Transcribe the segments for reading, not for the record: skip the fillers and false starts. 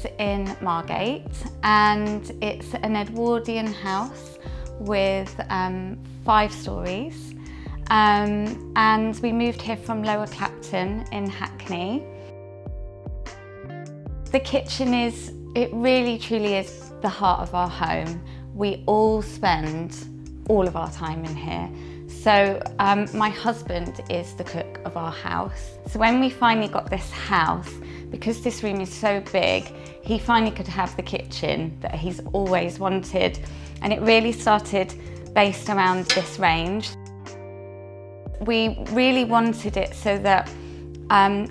is in Margate, and it's an Edwardian house with 5 stories. And we moved here from Lower Clapton in Hackney. The kitchen it really truly is the heart of our home. We all spend all of our time in here. So my husband is the cook of our house. So when we finally got this house, because this room is so big, he finally could have the kitchen that he's always wanted. And it really started based around this range. We really wanted it so that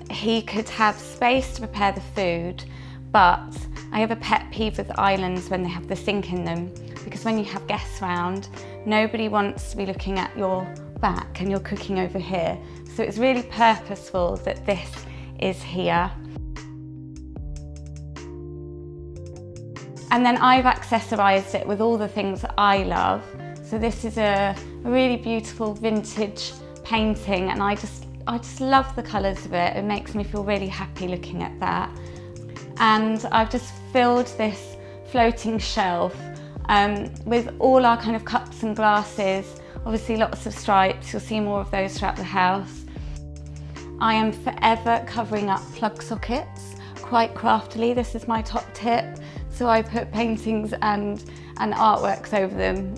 he could have space to prepare the food, but I have a pet peeve with islands when they have the sink in them, because when you have guests round, nobody wants to be looking at your back and you're cooking over here. So it's really purposeful that this is here. And then I've accessorised it with all the things that I love. So this is a really beautiful vintage painting, and I just love the colours of it. It makes me feel really happy looking at that. And I've just filled this floating shelf with all our kind of cups and glasses, obviously lots of stripes. You'll see more of those throughout the house. I am forever covering up plug sockets quite craftily. This is my top tip. So I put paintings and artworks over them.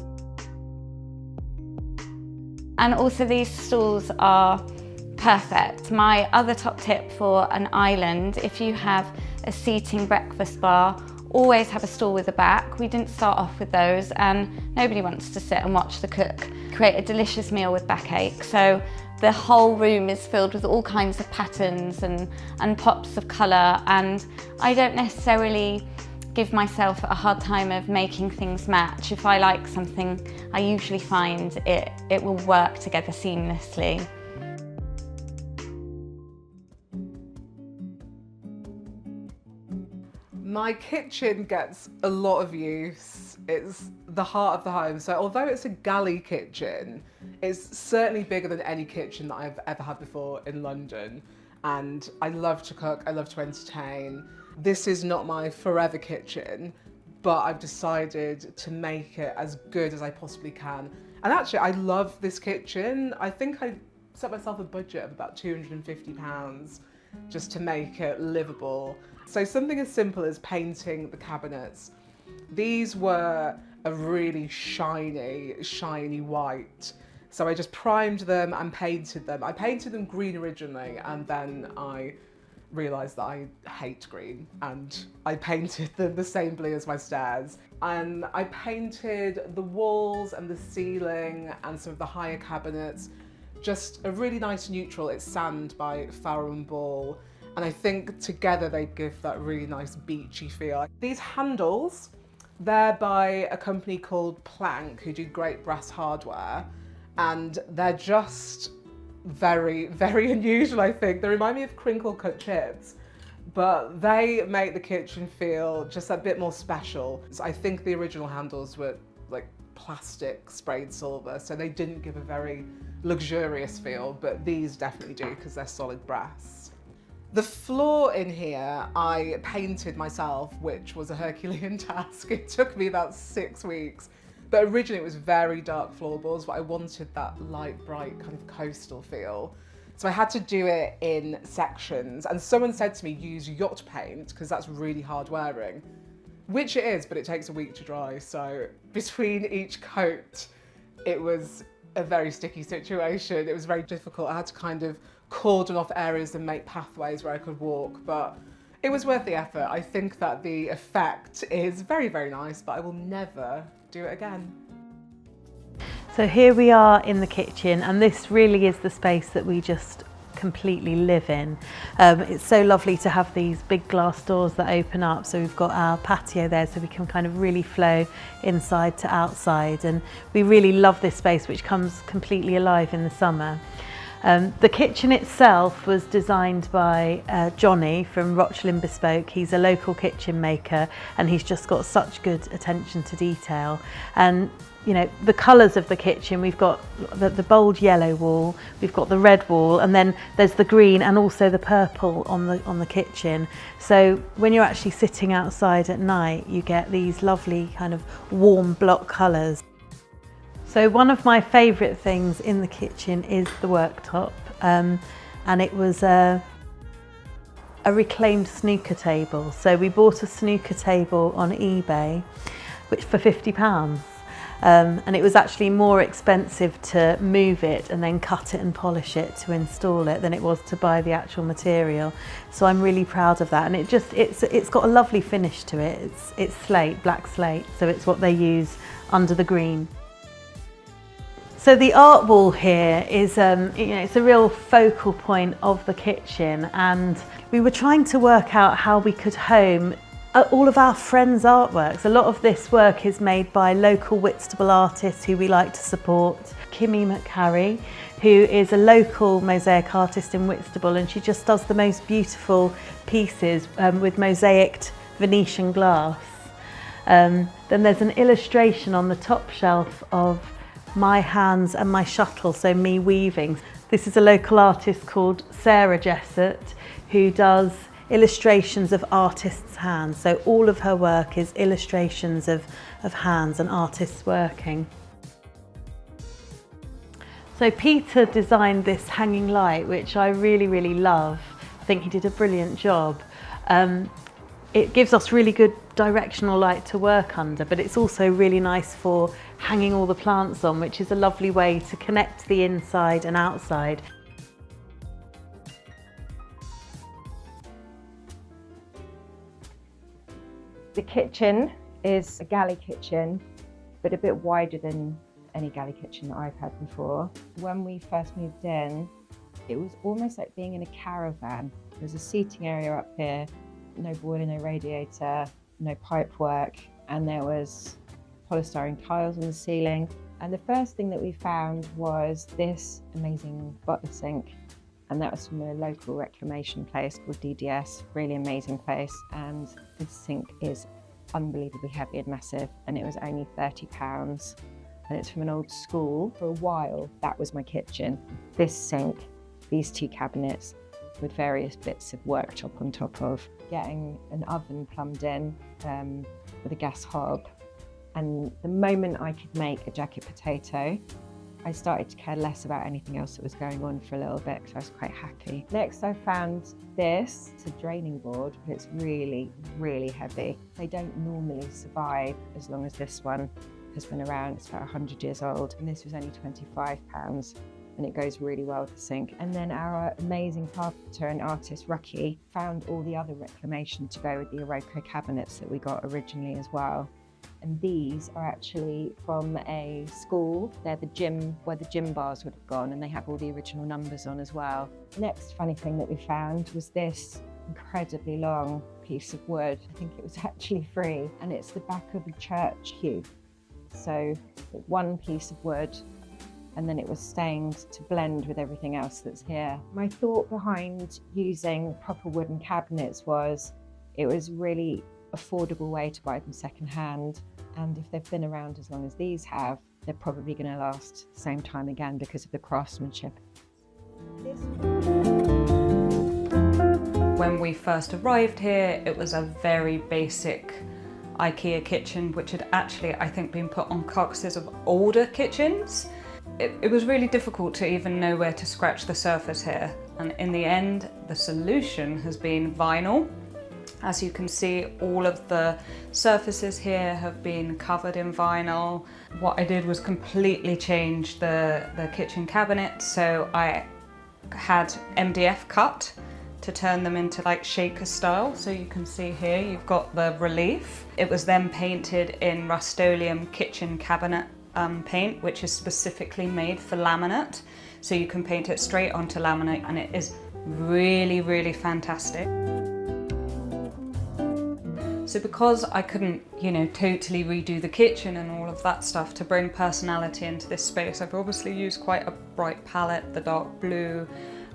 And also these stools are perfect. My other top tip for an island, if you have a seating breakfast bar, always have a stool with a back. We didn't start off with those, and nobody wants to sit and watch the cook create a delicious meal with backache. So the whole room is filled with all kinds of patterns and pops of colour, and I don't necessarily give myself a hard time of making things match. If I like something, I usually find it will work together seamlessly. My kitchen gets a lot of use. It's the heart of the home. So although it's a galley kitchen, it's certainly bigger than any kitchen that I've ever had before in London. And I love to cook, I love to entertain. This is not my forever kitchen, but I've decided to make it as good as I possibly can. And actually, I love this kitchen. I think I set myself a budget of about £250 just to make it livable. So something as simple as painting the cabinets. These were a really shiny white. So I just primed them and painted them. I painted them green originally, and then I realised that I hate green, and I painted them the same blue as my stairs. And I painted the walls and the ceiling and some of the higher cabinets just a really nice neutral. It's sand by Farrow & Ball, and I think together they give that really nice beachy feel. These handles, they're by a company called Plank, who do great brass hardware, and they're just very unusual, I think. They remind me of crinkle cut chips, but they make the kitchen feel just a bit more special. So I think the original handles were like plastic sprayed silver, so they didn't give a very luxurious feel, but these definitely do because they're solid brass. The floor in here I painted myself, which was a Herculean task. It took me about 6 weeks. But originally it was very dark floorboards, but I wanted that light, bright kind of coastal feel. So I had to do it in sections. And someone said to me, use yacht paint, because that's really hard wearing. Which it is, but it takes a week to dry. So between each coat, it was a very sticky situation. It was very difficult. I had to kind of cordon off areas and make pathways where I could walk, but it was worth the effort. I think that the effect is very nice, but I will never do it again. So here we are in the kitchen, and this really is the space that we just completely live in. It's so lovely to have these big glass doors that open up, so we've got our patio there so we can kind of really flow inside to outside, and we really love this space, which comes completely alive in the summer. The kitchen itself was designed by Johnny from Rochlin Bespoke. He's a local kitchen maker and he's just got such good attention to detail. And you know, the colours of the kitchen, we've got the bold yellow wall, we've got the red wall, and then there's the green and also the purple on the kitchen. So when you're actually sitting outside at night, you get these lovely kind of warm block colours. So one of my favourite things in the kitchen is the worktop, and it was a reclaimed snooker table. So we bought a snooker table on eBay, which for £50. And it was actually more expensive to move it and then cut it and polish it to install it than it was to buy the actual material. So I'm really proud of that, and it's got a lovely finish to it. It's slate, black slate, so it's what they use under the green. So the art wall here is, it's a real focal point of the kitchen, and we were trying to work out how we could home all of our friends' artworks. A lot of this work is made by local Whitstable artists who we like to support. Kimmy McHarry, who is a local mosaic artist in Whitstable, and she just does the most beautiful pieces with mosaicked Venetian glass. Then there's an illustration on the top shelf of my hands and my shuttle, so me weaving. This is a local artist called Sarah Jessett, who does illustrations of artists' hands. So all of her work is illustrations of hands and artists working. So Peter designed this hanging light, which I really, really love. I think he did a brilliant job. It gives us really good directional light to work under, but it's also really nice for hanging all the plants on, which is a lovely way to connect the inside and outside. The kitchen is a galley kitchen, but a bit wider than any galley kitchen that I've had before. When we first moved in, it was almost like being in a caravan. There's a seating area up here, no boiler, no radiator, no pipe work, and there was polystyrene tiles on the ceiling. And the first thing that we found was this amazing butler sink, and that was from a local reclamation place called DDS, really amazing place. And this sink is unbelievably heavy and massive, and it was only £30. And it's from an old school. For a while, that was my kitchen. This sink, these two cabinets with various bits of worktop on top of. Getting an oven plumbed in with a gas hob. And the moment I could make a jacket potato, I started to care less about anything else that was going on for a little bit, because I was quite happy. Next I found this. It's a draining board, but it's really, really heavy. They don't normally survive as long as this one has been around. It's about 100 years old, and this was only £25, and it goes really well with the sink. And then our amazing carpenter and artist, Rucky, found all the other reclamation to go with the Iroko cabinets that we got originally as well. And these are actually from a school. They're the gym, where the gym bars would have gone, and they have all the original numbers on as well. Next funny thing that we found was this incredibly long piece of wood. I think it was actually free, and it's the back of a church pew. So one piece of wood, and then it was stained to blend with everything else that's here. My thought behind using proper wooden cabinets was it was really affordable way to buy them secondhand, and if they've been around as long as these have, they're probably going to last the same time again because of the craftsmanship. When we first arrived here, it was a very basic Ikea kitchen, which had actually, I think, been put on carcasses of older kitchens. It was really difficult to even know where to scratch the surface here, and in the end, the solution has been vinyl. As you can see, all of the surfaces here have been covered in vinyl. What I did was completely change the kitchen cabinets. So I had MDF cut to turn them into like shaker style. So you can see here, you've got the relief. It was then painted in Rust-Oleum kitchen cabinet paint, which is specifically made for laminate. So you can paint it straight onto laminate, and it is really, really fantastic. So because I couldn't, you know, totally redo the kitchen and all of that stuff to bring personality into this space, I've obviously used quite a bright palette, the dark blue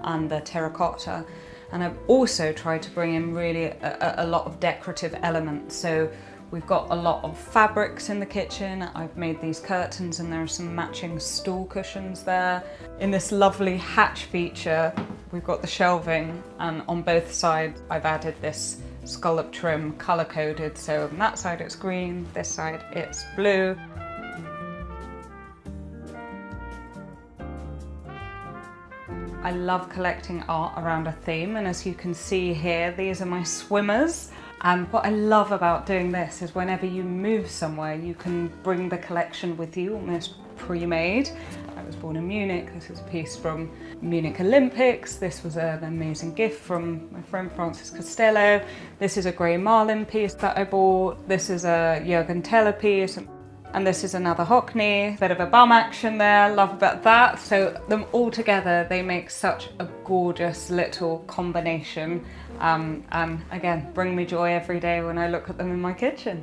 and the terracotta. And I've also tried to bring in really a lot of decorative elements. So we've got a lot of fabrics in the kitchen. I've made these curtains and there are some matching stool cushions there. In this lovely hatch feature, we've got the shelving, and on both sides I've added this scallop trim color coded. So on that side it's green, this side it's blue. I love collecting art around a theme, and as you can see here, these are my swimmers. And what I love about doing this is whenever you move somewhere, you can bring the collection with you, almost pre-made. I was born in Munich. This is a piece from Munich Olympics. This was an amazing gift from my friend Francis Costello. This is a grey marlin piece that I bought. This is a Jürgen Teller piece. And this is another Hockney, bit of a bum action there, love about that. So them all together, they make such a gorgeous little combination. And again, bring me joy every day when I look at them in my kitchen.